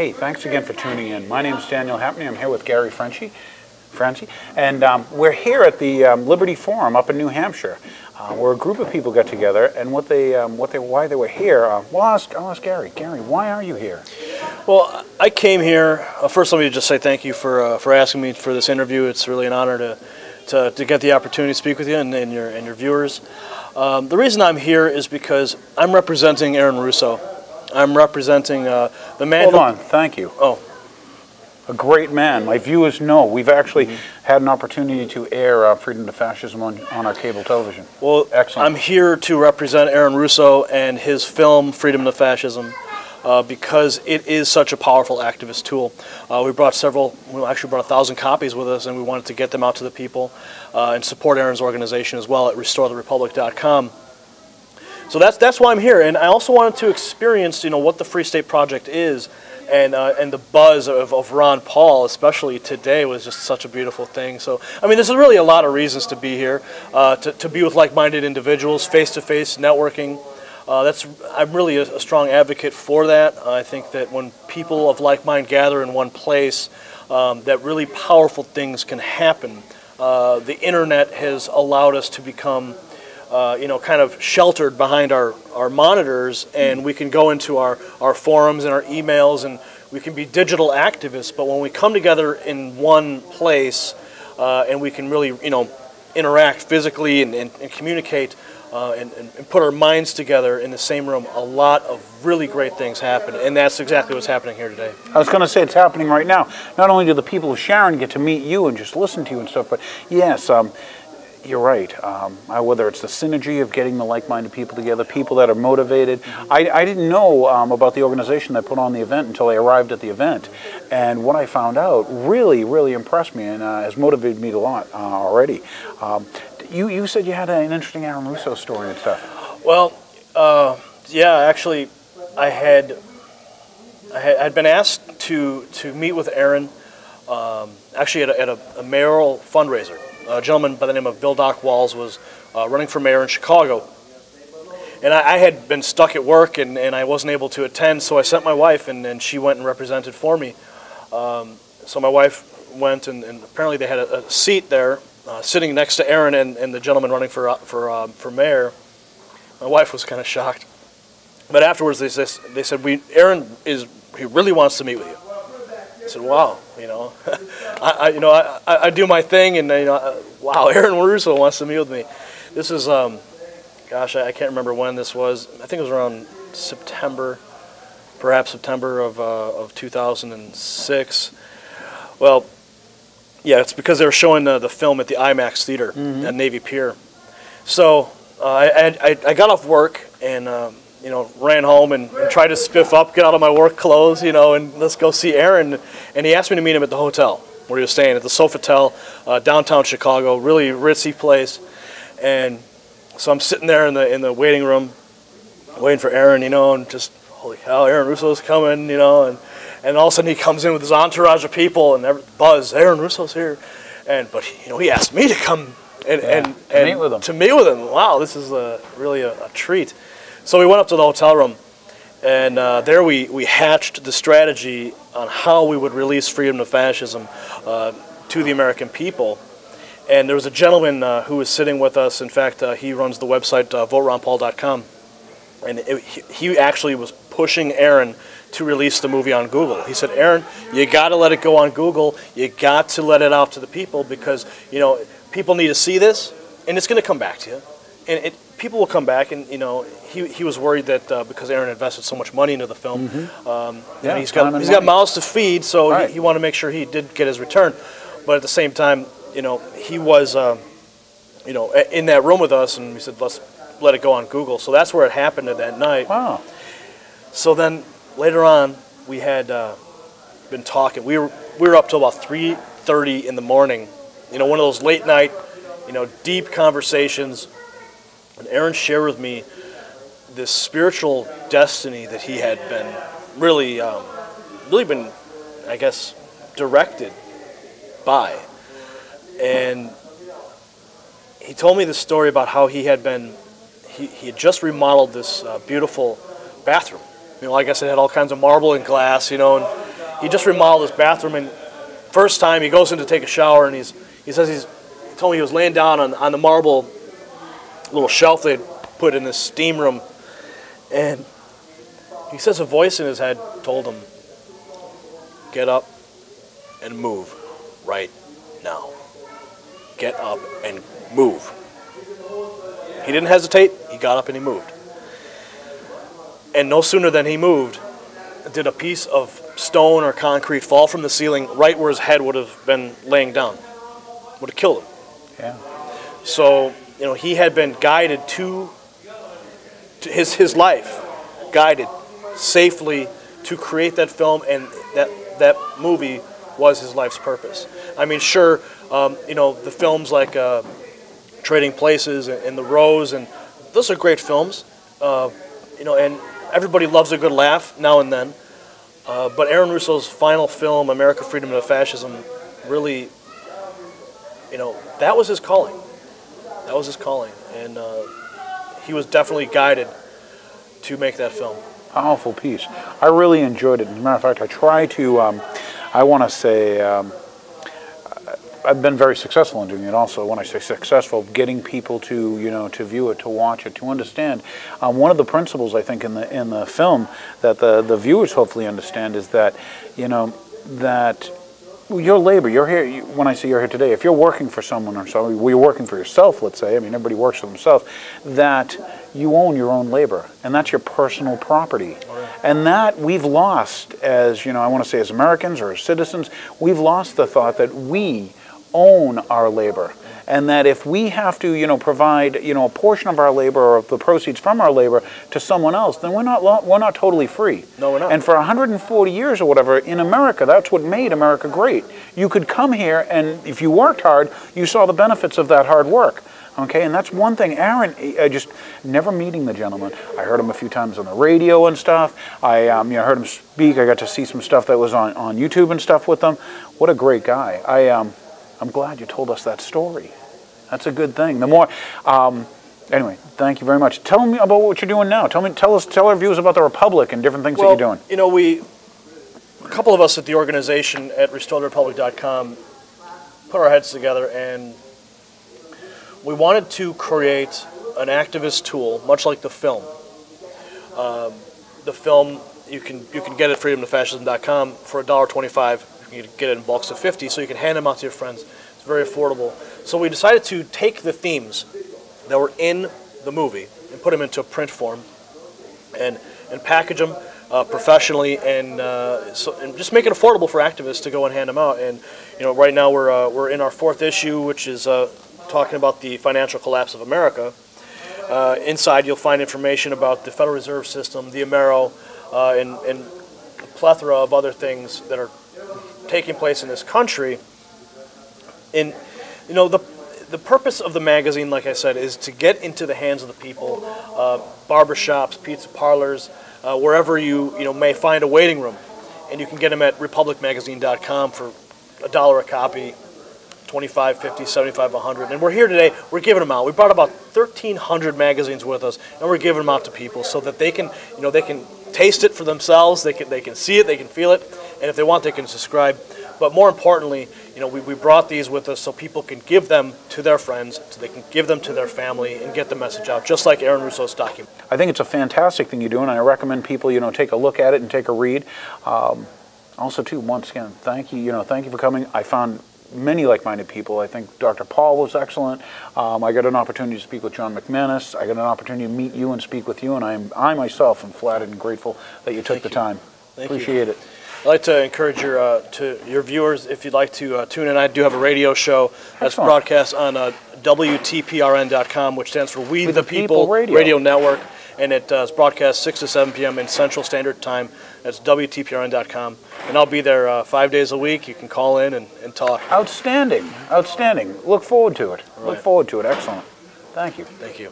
Hey, thanks again for tuning in. My name's Daniel Happney. I'm here with Gary Franchi, and we're here at the Liberty Forum up in New Hampshire, where a group of people got together, and why they were here. I'll ask Gary. Gary, why are you here? Well, I came here. First, let me just say thank you for asking me for this interview. It's really an honor to get the opportunity to speak with you and your viewers. The reason I'm here is because I'm representing Aaron Russo. I'm representing the man. Hold on, thank you. Oh. A great man. My viewers know we've actually had an opportunity to air Freedom to Fascism on our cable television. Well, excellent. I'm here to represent Aaron Russo and his film Freedom to Fascism because it is such a powerful activist tool. We actually brought 1,000 copies with us, and we wanted to get them out to the people and support Aaron's organization as well at restoretherepublic.com. So that's why I'm here, and I also wanted to experience, what the Free State Project is, and the buzz of Ron Paul, especially today, was just such a beautiful thing. So, I mean, there's really a lot of reasons to be here, to be with like-minded individuals, face-to-face networking. I'm really a strong advocate for that. I think that when people of like mind gather in one place, that really powerful things can happen. The internet has allowed us to become kind of sheltered behind our monitors, and we can go into our forums and our emails, and we can be digital activists. But when we come together in one place, and we can really, interact physically and communicate and put our minds together in the same room, a lot of really great things happen, and that's exactly what's happening here today. I was going to say it's happening right now. Not only do the people of Sharon get to meet you and just listen to you and stuff, but yes, you're right. Whether it's the synergy of getting the like-minded people together, people that are motivated. I didn't know about the organization that put on the event until I arrived at the event. And what I found out really, really impressed me and has motivated me a lot already. You said you had an interesting Aaron Russo story and stuff. Well, yeah, actually, I'd been asked to meet with Aaron, actually at a mayoral fundraiser. A gentleman by the name of Bill Doc Walls was running for mayor in Chicago. And I had been stuck at work and I wasn't able to attend, so I sent my wife, and she went and represented for me. So my wife went, and apparently they had a seat there sitting next to Aaron and the gentleman running for mayor. My wife was kind of shocked. But afterwards they said, Aaron he really wants to meet with you. I said, wow, I do my thing, and wow, Aaron Russo wants to meet with me. This is, gosh, I can't remember when this was. I think it was around September, perhaps September of 2006. Well, yeah, it's because they were showing the film at the IMAX theater at Navy Pier. So I got off work and ran home and tried to spiff up, get out of my work clothes, and let's go see Aaron. And he asked me to meet him at the hotel where he was staying, at the Sofitel, downtown Chicago, really ritzy place. And so I'm sitting there in the waiting room, waiting for Aaron, and just, holy hell, Aaron Russo's coming, and all of a sudden he comes in with his entourage of people and buzz, Aaron Russo's here. But he asked me to come and to meet with him. Wow, this is really a treat. So we went up to the hotel room, and there we hatched the strategy on how we would release freedom to fascism to the American people. And there was a gentleman who was sitting with us. In fact, he runs the website voteronpaul.com, and he actually was pushing Aaron to release the movie on Google. He said, Aaron, you got to let it go on Google. You got to let it out to the people because people need to see this, and it's going to come back to you. And people will come back, and he was worried that because Aaron invested so much money into the film, he's got mouths to feed, so he wanted to make sure he did get his return. But at the same time, he was in that room with us, and we said, let's let it go on Google. So that's where it happened that night. Wow. So then later on, we had been talking. We were up till about 3:30 in the morning. One of those late night, deep conversations. And Aaron shared with me this spiritual destiny that he had been really been, I guess, directed by. And he told me this story about how he had just remodeled this beautiful bathroom. Like I said, it had all kinds of marble and glass, and he just remodeled his bathroom, and first time he goes in to take a shower, and he says he told me he was laying down on the marble little shelf they put in this steam room, and he says a voice in his head told him, "Get up and move right now. Get up and move." He didn't hesitate. He got up and he moved. And no sooner than he moved did a piece of stone or concrete fall from the ceiling right where his head would have been laying down. Would have killed him. Yeah. So, you know, he had been guided to his life, guided safely to create that film, and that movie was his life's purpose. I mean, sure, you know, the films like Trading Places and The Rose, and those are great films, you know, and everybody loves a good laugh now and then. But Aaron Russo's final film, America, Freedom, and Fascism, really, you know, that was his calling. That was his calling, and he was definitely guided to make that film. Powerful piece. I really enjoyed it. As a matter of fact, I try to, I want to say, I've been very successful in doing it also. When I say successful, getting people to, you know, to view it, to watch it, to understand. One of the principles, I think, in the film that the viewers hopefully understand is that, you know, that your labor, you're here, when I say you're here today, if you're working for someone or something, well, you're working for yourself, let's say, I mean, everybody works for themselves, that you own your own labor, and that's your personal property. And that we've lost as, you know, I want to say as Americans or as citizens, we've lost the thought that we own our labor. And that if we have to, you know, provide, you know, a portion of our labor or the proceeds from our labor to someone else, then we're not totally free. No, we're not. And for 140 years or whatever in America, that's what made America great. You could come here, and if you worked hard, you saw the benefits of that hard work. Okay, and that's one thing. Aaron, just never meeting the gentleman. I heard him a few times on the radio and stuff. I you know, heard him speak. I got to see some stuff that was on YouTube and stuff with him. What a great guy. I'm glad you told us that story. That's a good thing. The more, anyway, thank you very much. Tell me about what you're doing now. Tell our viewers about the Republic and different things that you're doing. You know, a couple of us at the organization at RestoreTheRepublic.com put our heads together, and we wanted to create an activist tool, much like the film. The film, you can get it at freedomtofascism.com for $1.25. You can get it in bulks of 50, so you can hand them out to your friends. It's very affordable. So we decided to take the themes that were in the movie and put them into a print form, and package them professionally, and just make it affordable for activists to go and hand them out. And you know, right now we're in our 4th issue, which is talking about the financial collapse of America. Inside, you'll find information about the Federal Reserve System, the Amero, and a plethora of other things that are taking place in this country. And you know, the purpose of the magazine, like I said, is to get into the hands of the people, barbershops, pizza parlors, wherever you may find a waiting room, and you can get them at republicmagazine.com for $1 a copy, 25, 50, 75, 100. And we're here today. We're giving them out. We brought about 1,300 magazines with us, and we're giving them out to people so that they can, they can taste it for themselves. They can see it. They can feel it. And if they want, they can subscribe. But more importantly, we brought these with us so people can give them to their friends, so they can give them to their family and get the message out, just like Aaron Russo's document. I think it's a fantastic thing you're doing, and I recommend people, take a look at it and take a read. Also, too, once again, thank you. Thank you for coming. I found many like-minded people. I think Dr. Paul was excellent. I got an opportunity to speak with John McManus. I got an opportunity to meet you and speak with you, and I myself am flattered and grateful that you took the time. Appreciate it. I'd like to encourage your viewers, if you'd like to tune in. I do have a radio show that's broadcast on WTPRN.com, which stands for We the People Radio Network, and it's broadcast 6 to 7 p.m. in Central Standard Time. That's WTPRN.com, and I'll be there 5 days a week. You can call in and talk. Outstanding, outstanding. Look forward to it. Right. Look forward to it. Excellent. Thank you. Thank you.